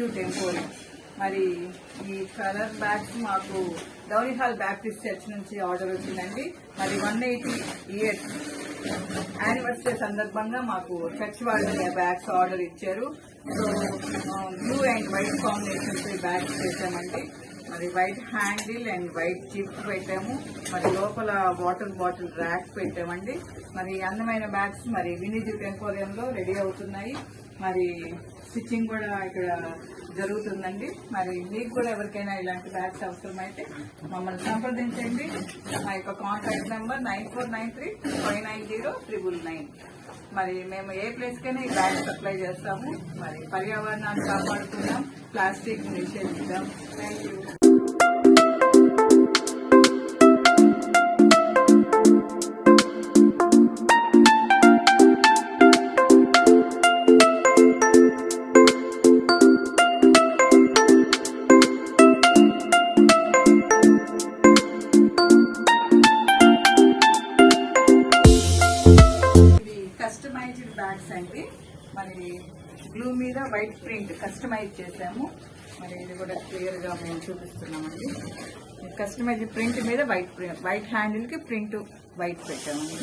వినిజు టెంపోరియం. మరి ఈ colour bags మాకు డౌరీ హాల్ బ్యాప్టిస్ట్ చర్చ్ నుంచి ఆర్డర్ వచ్చిందండి. మరి 180 ఇయర్స్ యానివర్సరీ సందర్భంగా మాకు చర్చ్ వాళ్ళు బ్యాగ్స్ ఆర్డర్ ఇచ్చారు. So blue and white combinations bags చేసామండి. మరి white handle and white zip పెట్టాము. మరి లోపల వాటర్ బాటిల్ ర్యాక్ పెట్టామండి. మరి అందమైన బ్యాగ్స్ మరి వినిజు టెంపోరియంలో రెడీ అవుతున్నాయి. మరి స్టిచ్చింగ్ కూడా ఇక్కడ జరుగుతుందండి. మరి మీకు కూడా ఎవరికైనా ఇలాంటి బ్యాగ్స్ అవసరమైతే మమ్మల్ని సంప్రదించండి. మా యొక్క కాంటాక్ట్ నెంబర్ 9493590999. మరి మేము ఏ ప్లేస్కైనా ఈ బ్యాగ్ సప్లై చేస్తాము. మరి పర్యావరణాన్ని కాపాడుకుందాం, ప్లాస్టిక్ నిషేధిద్దాం. Thank you. కస్టమైజ్డ్ బ్యాగ్స్ అండి. మరి బ్లూ మీద వైట్ ప్రింట్ కస్టమైజ్ చేసాము. మరి ఇది కూడా క్లియర్ గా మేము చూపిస్తున్నామండి. కస్టమైజ్డ్ ప్రింట్ మీద వైట్ హ్యాండిల్ కి ప్రింట్ వైట్ పెట్టామండి.